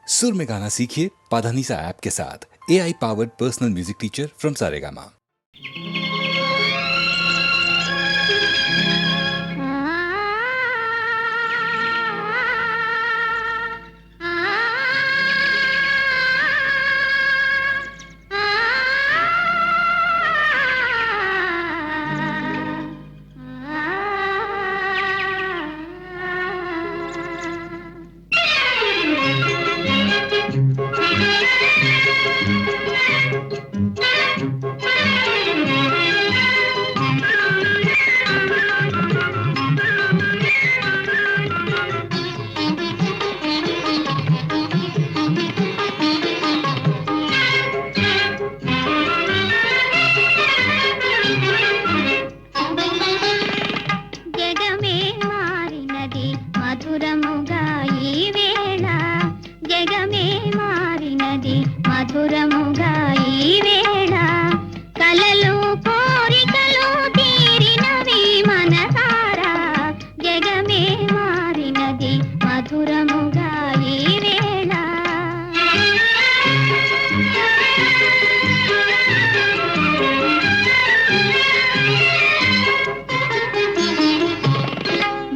सुर में गाना सीखिए पाधानीसा ऐप के साथ। AI powered personal music teacher from Saregama. మధురముగా ఈ వేళ కలలు కోరికలు తీరినవి మనసారా జగమే మారినది మధురముగా ఈ వేళ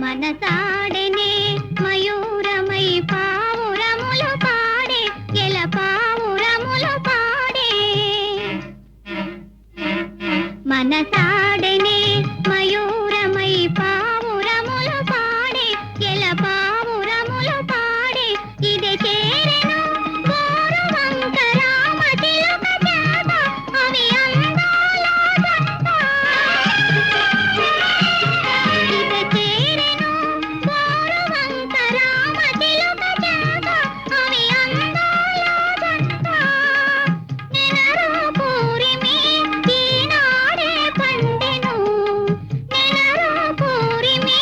మనసాడనే మయూరమై పావురములు పాడే పావురములు పాడే మనసాడనే మయూరమై పావురములు పాడే ఎల పావురములు పాడే ఇది చేరెను గోరువంక రామ చిలుక చేత అవి అందాల జంట ఇది చేరెను గోరువంక రామ చిలుక చేత అవి అందాల జంట నెనరు పూరిమి ఈనాడే పండెను నెనరు పూరిమి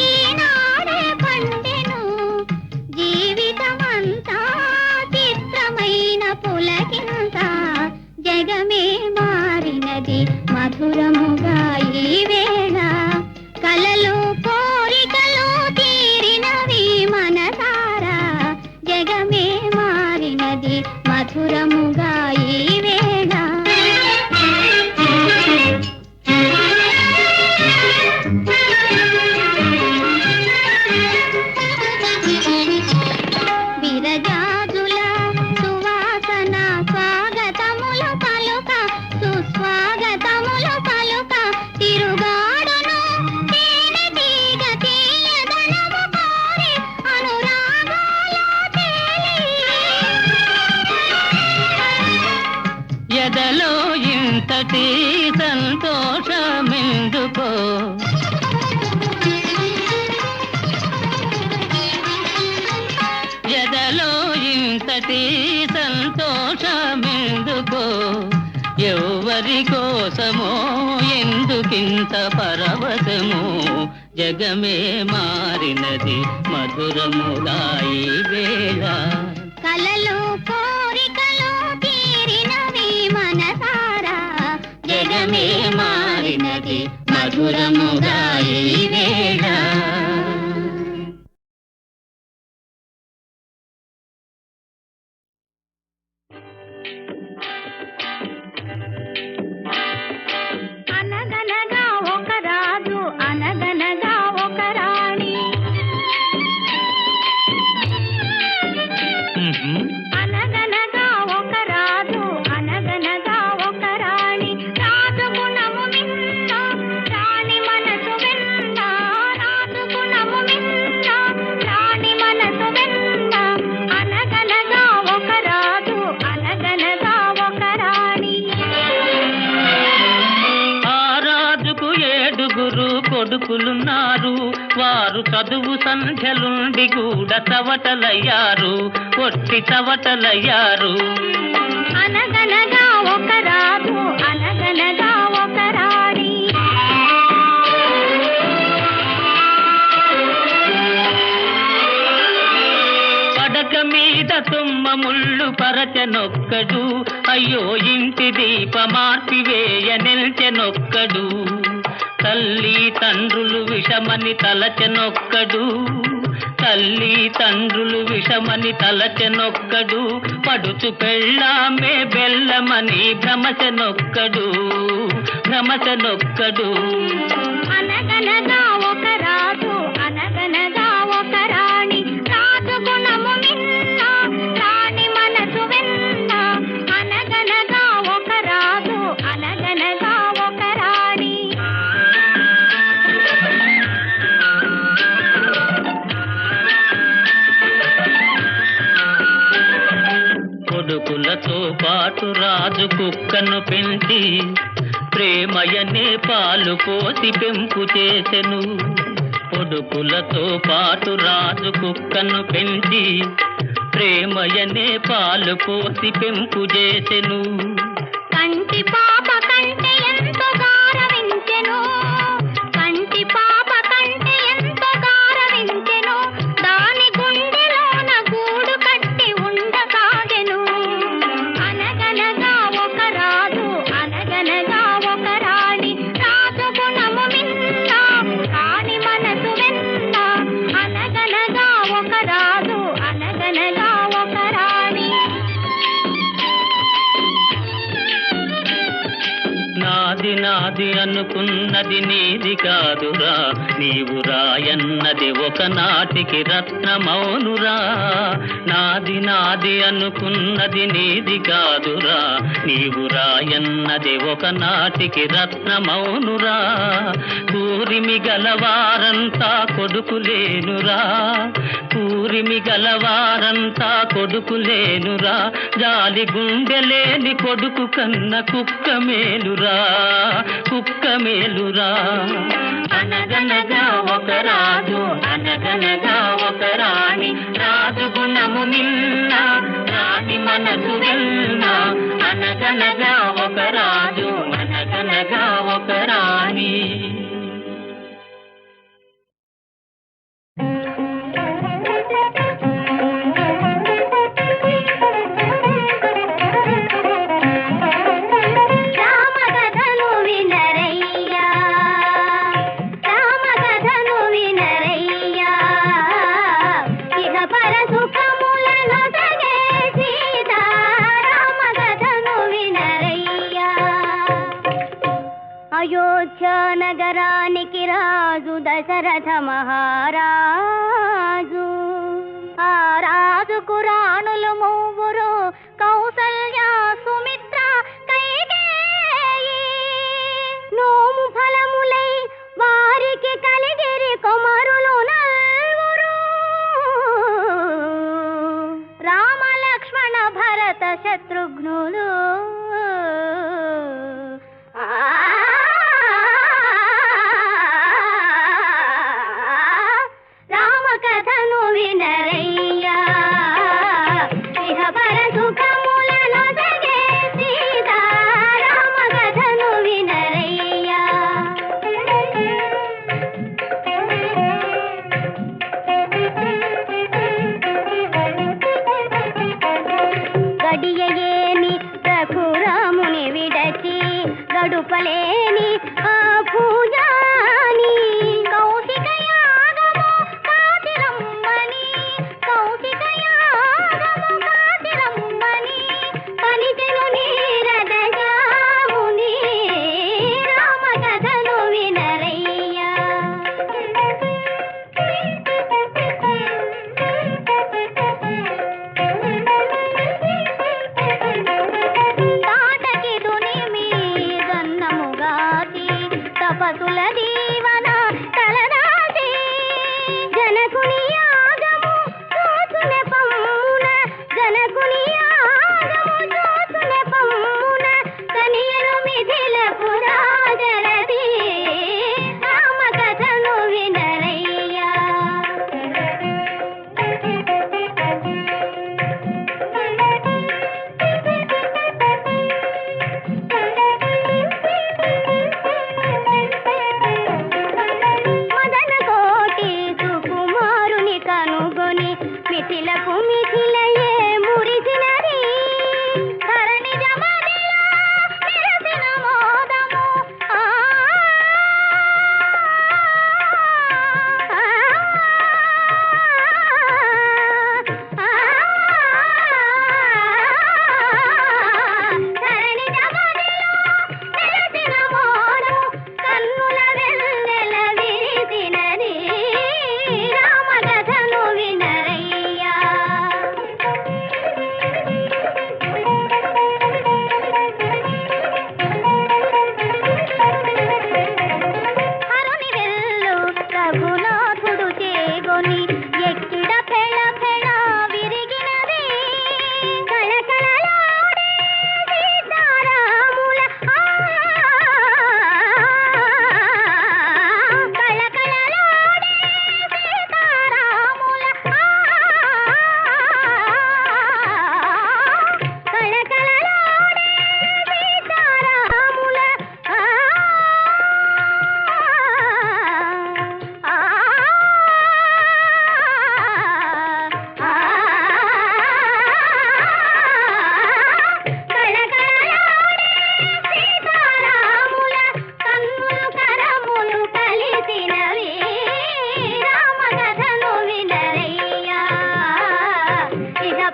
ఈనాడే పండెను జీవితమంతా చిత్రమైన పులకింత జగమే మారినది మధురముగా ఈ వేళ కలలు కోరికలు తీరినవి మనసారా జగమే మారినది మధురముగా ఈ వేళ విరజాజుల సువాసన స్వాగతములు పలుక సుస్వాగతములు పలుక తిరుగాడును తేనె తీగ తీయదనము కోరి అనురాగాల తేలి ఎదలో ఇంతటి సంతోషమెందుకో ఎదలో ఇంతటి సంతోషమెందుకో ఎవరి కోసమో ఎందుకింత పరవశమో జగమే మారినది మధురముగా ఈ వేళ కలలు కోరికలు తీరినవి మనసారా జగమే మారినది మధురముగా ఈ వేళ అనగనగా ఒక రాజు అనగనగా ఒక రాణి అనగనగా ఒక రాజు అనగనగా ఒక రాణి రాజు గుణము మిన్న రాణి మనసు వెన్న రాజు గుణము మిన్న రాణి మనసు వెన్న అనగనగా ఒక రాజు అనగనగా ఒక రాణి ఆ రాజుకు 7 కొడుకులున్నారు వారు చదువు సంధ్యలుండి కూడా చవటలయ్యారు ఒట్టి చవటలయ్యారు అనగనగా ఒక రాజు అనగనగా ఒక రాణి పడక మీద తుమ్మ ముళ్ళు పరచనొక్కడు అయ్యో ఇంటి దీపమార్పివేయ నిల్చెనొక్కడు తల్లి తండ్రులు విషమని తలచెనొక్కడు తల్లి తండ్రులు విషమని తలచెనొక్కడు, పడుచు పెళ్ళామే బెల్లమని భ్రమచెనొక్కడు. అనగనగా ఒక రాజు అనగనగా ఒక రాణి, రాజు గుణము మిన్న రాణి మనసు వెన్న. అనగనగా ఒక రాజు అనగనగా ఒక రాణి. కొడుకులతో పాటు రాజు కుక్కను పెంచి, ప్రేమయనే పాలు పోసి పెంపు చేసెను. కొడుకులతో పాటు రాజు కుక్కను పెంచి, ప్రేమయనే పాలు పోసి పెంపు చేసెను. కంటి పాప కంటే ఎంతో గారవించెను, కంటి పాప కంటే ఎంతో గారవించెను. దాని గుండెలోన గూడు కట్టి ఉండసాగెను. అనగనగా ఒక రాజు అనగనగా ఒక రాణి, రాజు గుణము మిన్న రాణి మనసు వెన్న. అనగనగా ఒక రాజు అనగనగా ఒక రాణి. నాది నాది అనుకున్నది నీది కాదురా, నీవు రాయన్నది ఒకనాటికి రత్నమౌనురా. నాది నాది అనుకున్నది నీది కాదురా, నీవు రాయన్నది ఒకనాటికి రత్నమౌనురా. కూరిమి గలవారంతా కొడుకులేనురా, కూరిమి గలవారంతా కొడుకులేనురా. జాలి గుండెలేని కొడుకు కన్న కుక్క మేలురా, కుక్క మేలురా. అనగనగా ఒక రాజు అనగనగా ఒక రాణి, రాజు గుణము మిన్న రాణి మనసు వెన్న. అనగనగా ఒక రాజు అనగనగా ఒక రాణి. రామకథను వినరయ్యా, రామకథను వినరయ్యా. ఇహ పర సుఖములను సగే సీత, రామకథను వినరయ్యా. అయోధ్య నగరానికి రాజు దశరథ మహారాజు. ఆ రాజుకు రాణులు మూవురు, కౌసల్య సుమిత్ర కైకేయి. నోము ఫలములై వారికి కలిగిరి కుమారులు నల్వురు, రామ లక్ష్మణ భరత శత్రుఘ్నులు. రామకథను వినరయ్యా, ఇహ పర సుఖములను సగే సీత, రామకథను వినరయ్యా. గడియయేని రఘురాముని విడచి, గడుపలేని ఆ పూజాని. కౌశిక యాగము కాతిరమ్మని, కౌశిక యాగము కాతిరమ్మని. పలికెను నీరద జాముని, రామకథను వినరయ్యా. తాటకి దుని మీదన్నముగా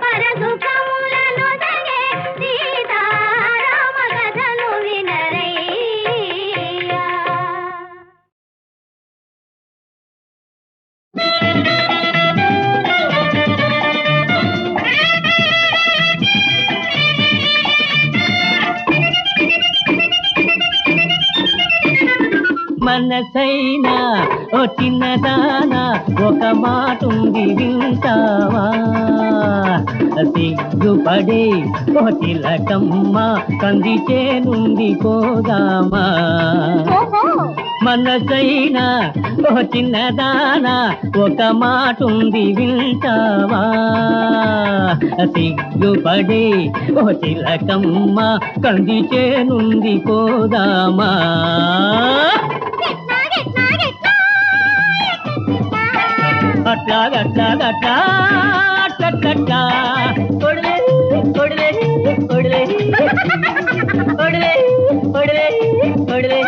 పరసుఖములను సగే సీతారామ కథను వినరయ్యా. మనసైనా ఓ చిన్నదానా ఒక మాటుంది వింటావా సిగ్గుపడే ఓ తిలకమ్మ కందిచే నుండి పోదామా మనసైనా ఓ చిన్నదానా ఒక మాటుంది వింటావా సిగ్గుపడే ఓ తిలకమ్మ కందిచే నుండి పోదామా అట్లాగట్లాగట్లా అట్లట్లట్లా కొడలే కొడలే కొడలే కొడలే కొడలే కొడలే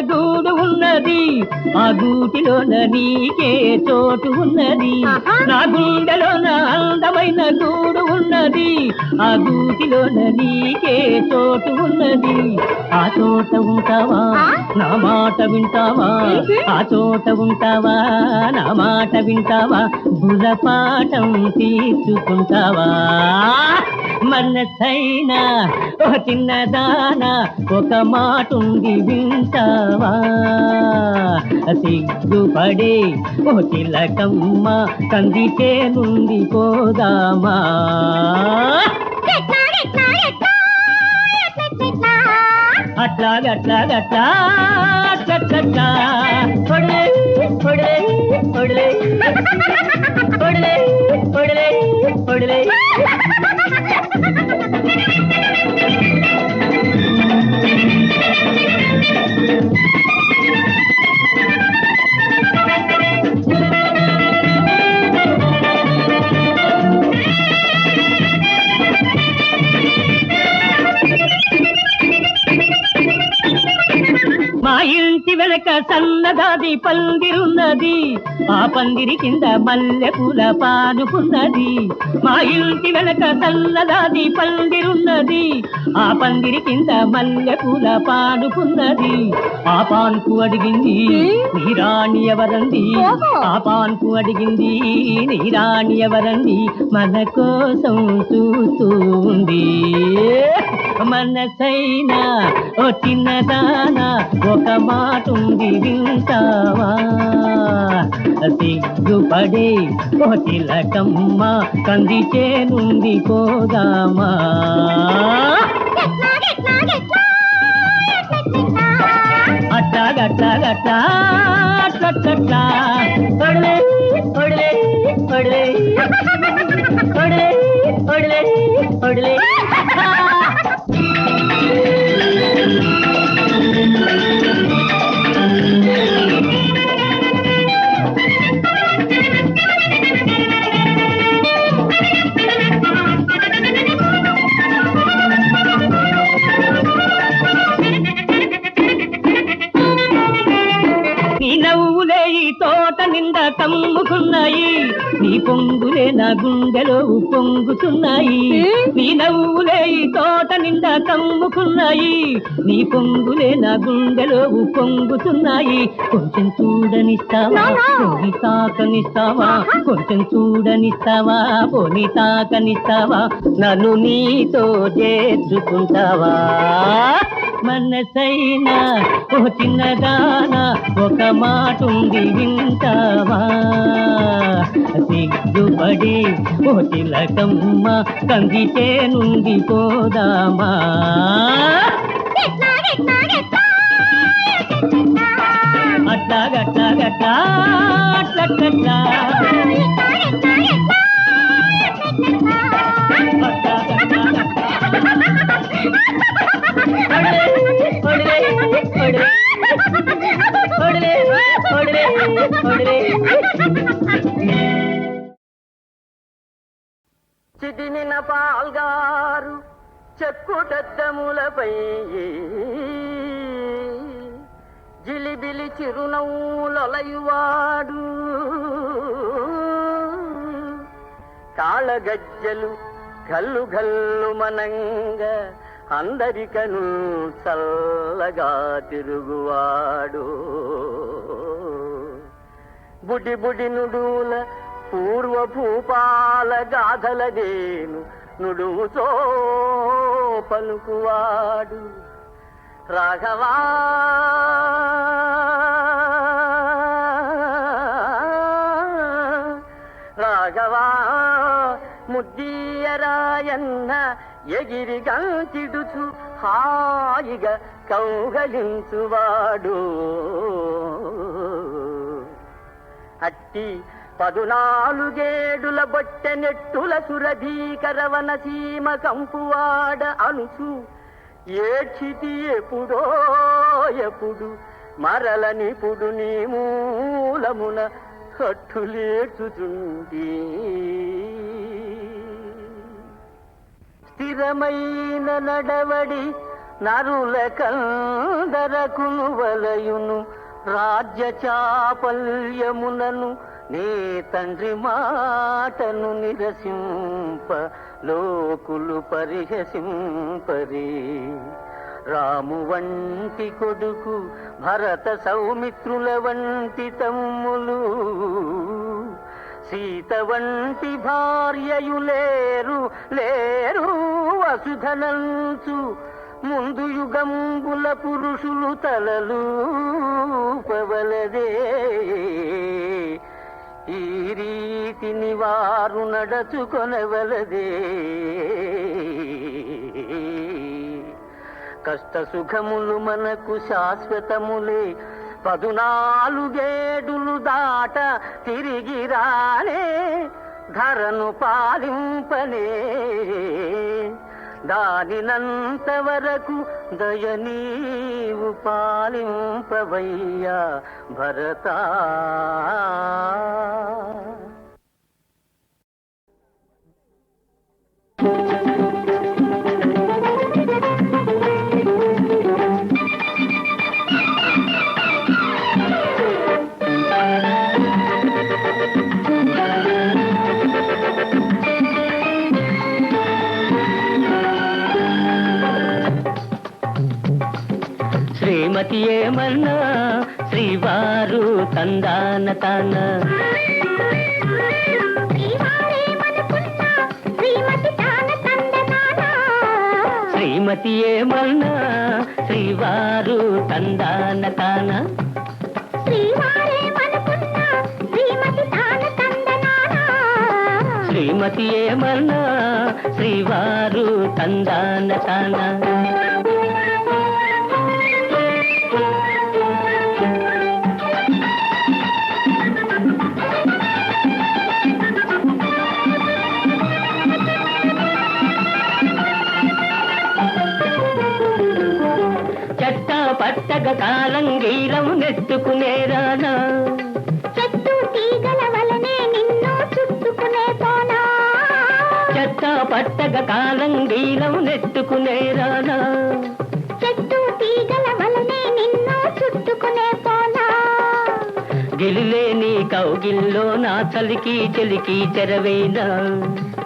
గూడు ఉన్నది ఆ గూటిలోన నీకే చోటు ఉన్నది నా గుండెలోన అందమైన గూడు ఉన్నది ఆ గూటిలోన నీకే చోటు ఉన్నది ఆ చోట ఉంటావా నా మాట వింటావా ఆ చోట ఉంటావా నా మాట వింటావా బుర్రపాఠం తీసుకుంటావా మనసైనా ఓ చిన్నదానా ఒక మాటుంది వింటావా సిగ్గుపడే ఓ తిలకమ్మ కందిచే నుండి పోదామా అట్లాగట్లాగట్లా అట్లట్లట్లా కొడలే కొడలే కొడలే కొడలే కొడలే కొడలే మా ఇంటి వెనక సన్నదాది పందిరున్నది ఆ పందిరి కింద మల్లె పూల పానుకున్నది మా ఇంటి వెనక సన్నదాది పందిరున్నది ఆ పందిరి కింద మల్లె పూల పానుకున్నది ఆ పాన్పు అడిగింది నీ రాణి ఎవరంది ఆ పాన్పు అడిగింది నీ రాణి ఎవరంది మన కోసం చూస్తూ ఉంది మనసైనా ఓ చిన్నదానా ఒక మాటుంది వింటావా సిగ్గుపడే ఓ తిలకమ్మ కందిచే నుండి పోదామా అట్లాగట్లాగట్లా అట్లట్లట్లా కొడలే కొడలే కొడలే కొడలే కొడలే కొడలే నీ నవ్వులే ఈ తోట నిండా కమ్ముకున్నాయి నీ పొంగులే నా గుండెలో పొంగుతున్నాయి నీ నవ్వులే ఈ తోట నిండా కమ్ముకున్నాయి నీ పొంగులే నా గుండెలో పొంగుతున్నాయి కొంచెం చూడనిస్తావా పోని తాకనిస్తావా కొంచెం చూడనిస్తావా పోని తాకనిస్తావా నన్ను నీతో చేర్చుకుంటావా మనసైనా ఓ చిన్నదానా ఒక మాటుంది వింటావా సిగ్గుపడి ఓ తిలకమ్మ కందిచే నుండి పోదామా అట్లాగట్లాగట్లా అట్లట్లట్లా కొడలే కొడలే చిదినిన పాల్గారు చెక్కుటద్దములపై జిలిబిలి చిరునవ్వులొలయువాడు కాళగజ్జలు గల్లు గల్లు మనంగా అందరికను చల్లగా తిరుగువాడు బుడి బుడి నుడుల పూర్వ భూపాల గాథలదేను నుడువుతో పలుకువాడు రాఘవా రాఘవా ముద్దీయరాయన్న ఎగిరి గంతిడుచు హాయిగా కౌగలించువాడు అట్టి 14 బొట్టె నెట్టుల సురధీకరవన సీమ కంపువాడ అనుచు ఏడ్చితి ఎప్పుడో ఎప్పుడు మరల నిపుడు నీ మూలమున కట్టులేచుచుండి స్థిరమైన నడవడి నరుల కందరకును వలయును రాజ్య చాపల్యమునను నీ తండ్రి మాటను నిరసింప లోకులు పరిహసింపరి రాము వంటి కొడుకు భరత సౌమిత్రుల వంటి తమ్ములు సీత వంటి భార్యయు లేరు లేరు వసుధనంచు ముందు యుగంబుల పురుషులు తలలు పవలదే ఈ రీతిని వారు నడచుకొనవలదే కష్ట సుఖములు మనకు శాశ్వతములే 14 దాట తిరిగి రానే ధరను పాలింపనే దానినంత వరకు దయనీవు పాలింపవయ్యా భరతా శ్రీమతి ఏమన్నా శ్రీవారు తందాన తాన శ్రీమతి ఏమన్నా శ్రీవారు తందాన తాన శ్రీమతి ఏమన్నా శ్రీవారు తందాన తాన పట్టగ కాలంగీరం నెట్టుకునేరానా చెట్టు తీగల వలనే నిన్ను చుట్టుకునే పోనా చెత్త పట్టగ కాలంగీరం నెట్టుకునేరానా చెట్టు తీగల వలనే నిన్ను చుట్టుకునే పోనా గిలిలే నీ కౌగిల్లో నా చలికి చెలికి చెరవేనా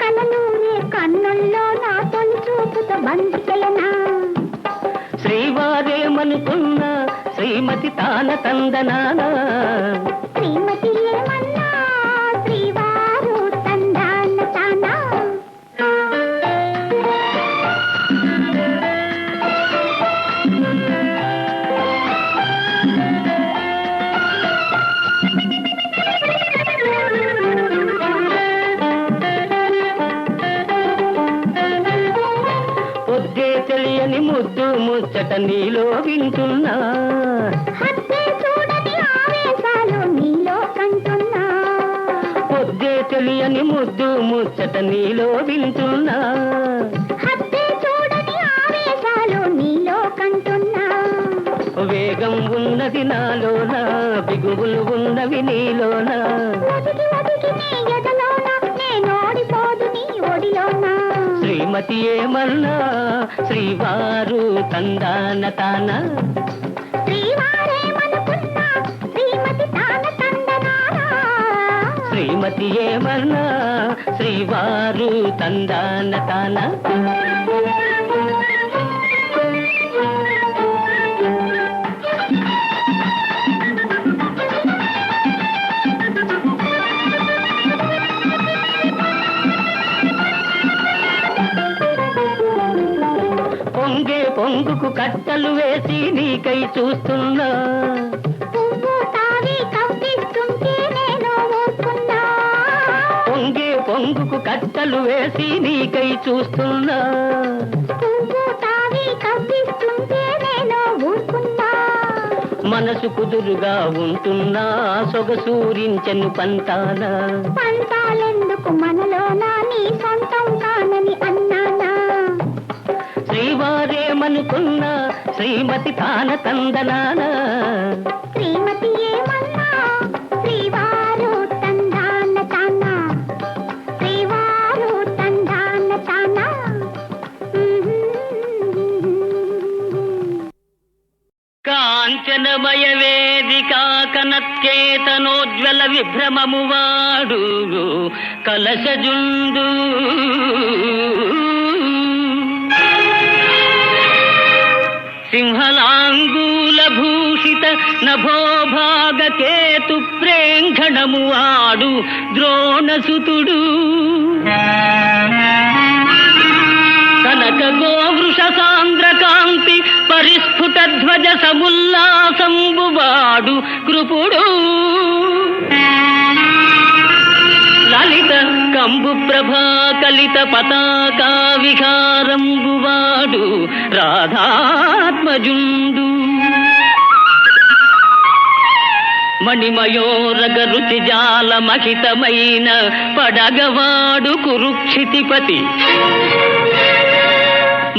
కలలూరే కన్నుల్లో నా తొలి చూపుతో బంధికెలనా శ్రీవారేమనుకున్నా శ్రీమతి తాన తందనానా శ్రీమతి ఏమన్నా శ్రీవారు తందాన తానా పొద్దే తెలియని ముద్దు ముచ్చట నీలో వింటున్నా హద్దే చూడని ఆవేశాలు నీలో కంటున్నా పొద్దే తెలియని ముద్దు ముచ్చట నీలో వింటున్నా హద్దే చూడని ఆవేశాలు నీలో కంటున్నా వేగం ఉన్నది నాలోన, బిగువులు ఉన్నవి నీలోన. ఒదిగి ఒదిగి నీ ఎదలోన, నేనోడిపోదు నీ ఒడిలోన. శ్రీమతి ఏమన్నా శ్రీవారు తందాన తాన. శ్రీవారేమనుకున్నా, శ్రీమతి తాన తందనానా. శ్రీమతి ఏమన్నా శ్రీవారు తందాన తాన. పొంగే పొంగుకు కట్టలు వేసి నీకై చూస్తున్నా. పువ్వు తావి కవ్విస్తుంటే నేను ఊరుకున్నా. పొంగే పొంగుకు కట్టలు వేసి నీకై చూస్తున్నా. పువ్వు తావి కవ్విస్తుంటే నేను ఊరుకున్నా. మనసు కుదురుగా ఉంటున్నా, సొగసూరించెను పంతాన. పంతాలెందుకు మనలోనా, నీ సొంతం కానని అన్నానా. శ్రీవారేమనుకున్నా, శ్రీమతి తాన తందనాన. శ్రీమతి ఏమన్నా, శ్రీవారు తందాన తాన. శ్రీవారు తందాన తాన. కాంచనమయ వేదికా కనత్కేతనోజ్వల విభ్రమము వాడు కలశజుండు. సింహలాంగూల భూషిత నభోభాగ కేతు ప్రేంఘణము ఆడు ద్రోణసుతుడు. కనక గోవృష సాంద్రకాంతి పరిస్ఫుట ధ్వజ సముల్లాసంబువాడు కృపుడు. లలిత కంబు ప్రభా కలిత పతాకా విహారంబువాడు రాధాత్మజుండు. మణిమయోరగ రుచి జాల మహితమైన పడగవాడు కురుక్షితిపతి.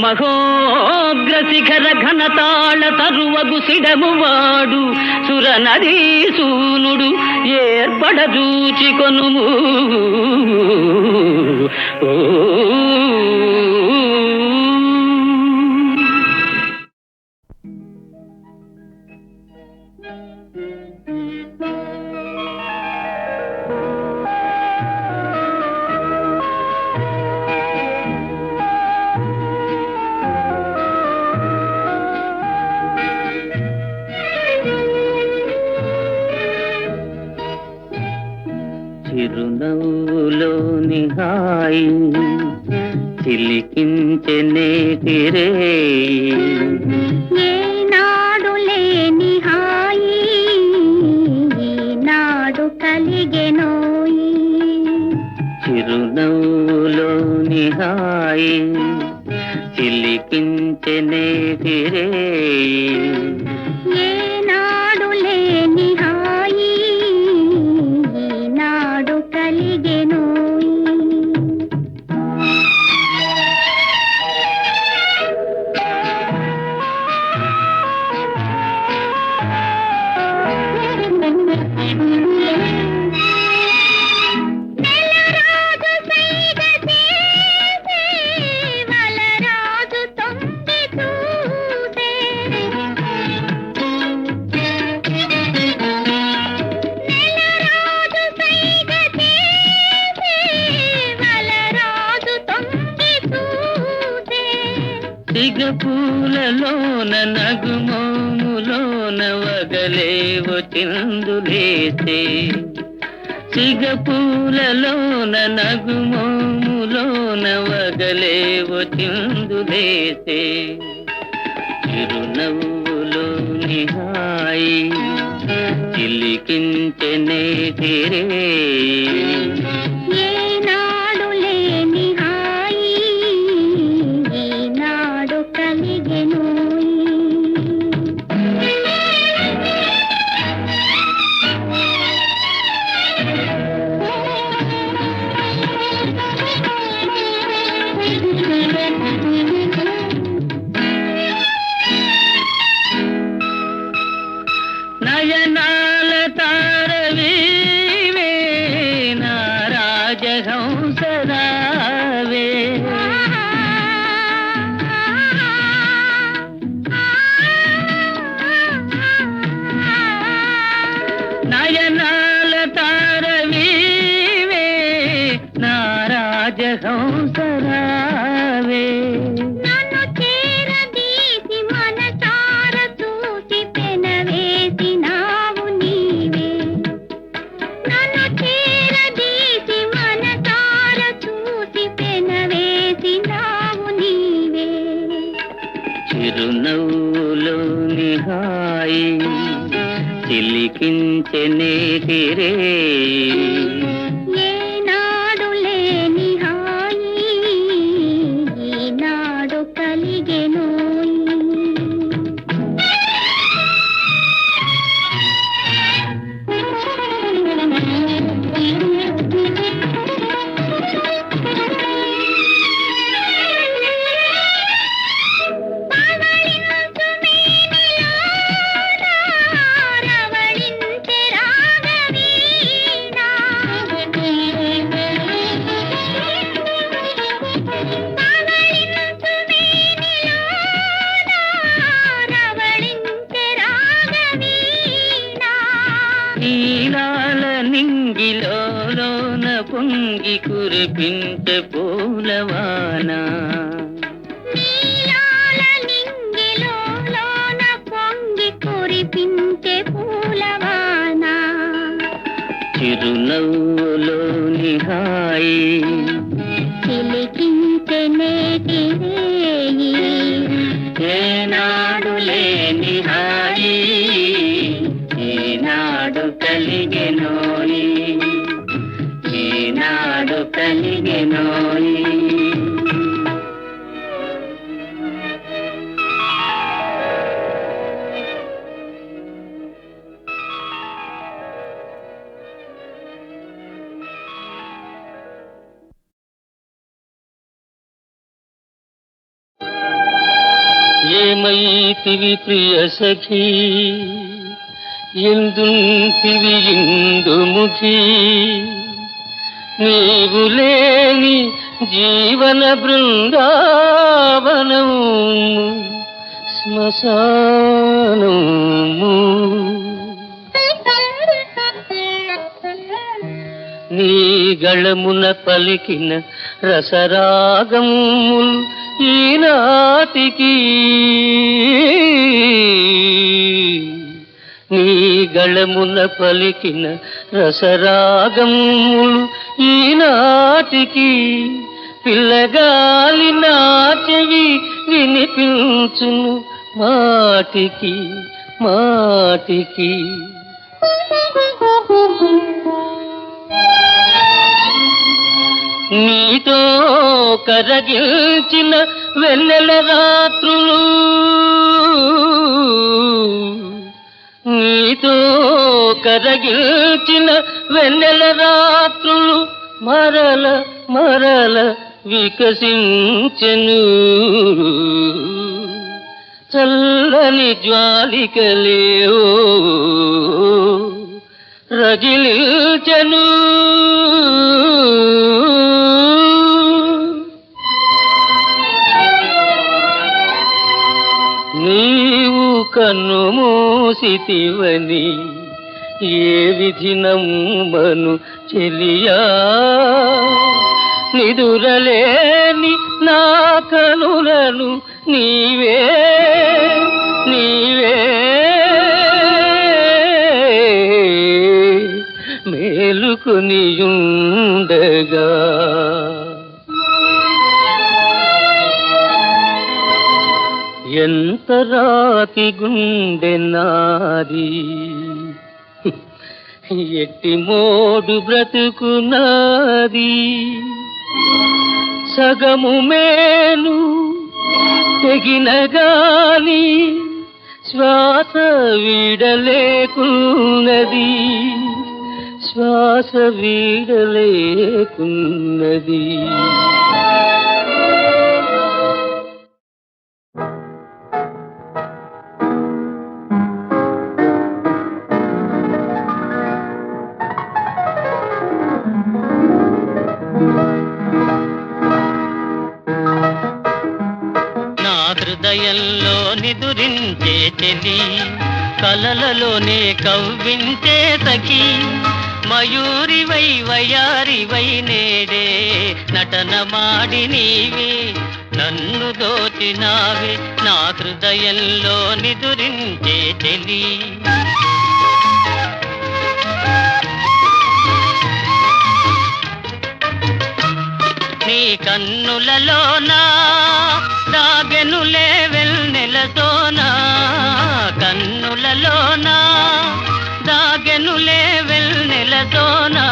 మహోగ్ర శిఖర ఘనతాళ తరువగు సిడమువాడు సురనదీసూనుడు ఏర్పడజూచి కొనుము. చిరునవ్వులోని హాయి చిలికించెనే తిరేయి. ఏనాడు లేని హాయి ఈనాడు కలిగెనోయి. చిరునవ్వులోని హాయి చిలికించెనే తిరేయి. ఏనాడు లేని హాయి ఈనాడు కలిగెనోయి. నెలరాజు సైగ చేసే, వలరాజు తొంగి చూసే. నెలరాజు సైగ చేసే, వలరాజు తొంగి చూసే. సిగపూలలోన నగుమోములోన వగలేవో చిందులేసే. సిగపూలలోన నగుమోములోన వగలేవో చిందులేసే. చిరునవ్వులోని హాయి చిలికించెనే తిరేయి. ఏనాడు లేని హాయి ఈనాడు కలిగెనోయి. నయనాల తారవీవే నా రాజహంసరావే నయనాల తారవీవే నా రాజహంసరావే నన్ను చేరదీసి మనసార చూసి పెనవేసినావు నీవే నన్ను చేరదీసి మనసార చూసి పెనవేసినావు నీవే చిరునవ్వులోని హాయి చిలికించె నేటిరే ఏనాడు లేని హాయి ఈనాడు కలిగెనోయి నీలాల నింగిలోన పొంగి కురిపించే పూలవాన నీలాల నింగిలోన పొంగి కురిపించే పూలవాన చిరునవ్వులోని హాయి చిలికించే నేటి రేయి ఏనాడు లేని హాయి ఈనాడు కలిగెనోయి ఈనాడు కలిగెనోయి ఏమైతివి ప్రియ సఖీ ఎందుంటివి ఇందుముఖి నీవు లేని జీవన బృందావనము శ్మశానము నీ గళమున పలికిన రసరాగములు ఈనాటికి నీ గళమున పలికిన రసరాగములు ఈనాటికి పిల్లగాలి నా చెవి వినిపించును మాటికి మాటికి నీతో కరగిల్చిన వెన్నెల రాత్రులు నీతో కరగిల్చిన వెన్నెల రాత్రులు మరల మరల వికసించెను చల్లని జ్వాలికలేవో రగిలిచెను నీవు కన్ను మూసితివని ఏ విధి నమ్మను చెలియా నిదురలేని నా కనులను నీవే నీవే మేలుకొనియుండగా ఎంత రాతి గుండె నాది ఎట్టి మోడు బ్రతుకునాది సగము మేను తెగిన గాని శ్వాస వీడలేకున్నది శ్వాస వీడలేకున్నది హృదయంలో నిదురించే చెలి కలలలోనే కవ్వించే సఖి మయూరివై వయారివై నేడే నటన మాడి నీవే నన్ను దోచినావే నా హృదయంలో నిదురించే చెలి నీ కన్నులలోనా దాగెనులే వెన్నెలతోనా కన్నులలోనా దాగెనులే వెన్నెలతోనా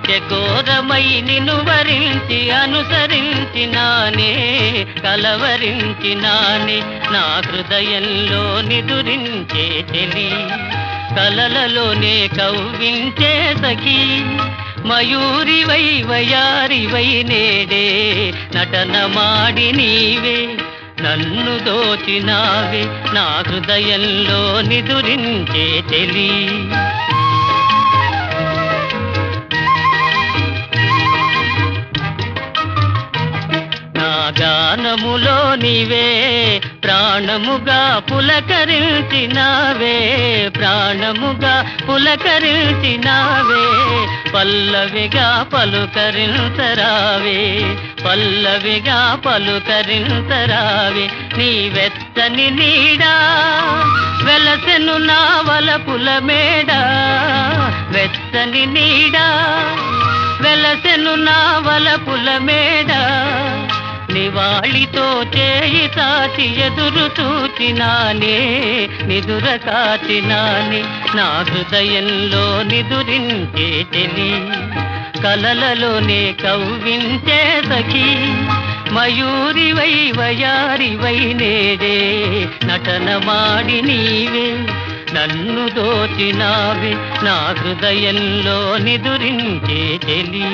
చకోరమై నిన్ను వరించి అనుసరించినానే కలవరించినానే నా హృదయంలో నిదురించే చెలి కలలలోనే కవ్వించే సఖి మయూరివై వయారివై నేడే నటన మాడి నీవే నన్ను దోచినావే నా హృదయంలో నిదురించే చెలి నా గానములో నీవే ప్రాణముగా పులకరించినావే ప్రాణముగా పులకరించినావే పల్లవిగా పలుకరించరావే పల్లవిగా పలుకరించరావే నీ వెచ్చని నీడా వెలసెను నా వలపుల మేడ వెచ్చని నీడా వెలసెను నా వలపుల మేడ నివాళితో చేయి సాచి ఎదురు చూచినానే నిదుర కాచినానే నా హృదయంలో నిదురించే చెలి కలలలోనే కవ్వించే సఖి మయూరివై వయారివై నేడే నటన మాడి నీవే నన్ను దోచినావే నా హృదయంలో నిదురించే చెలి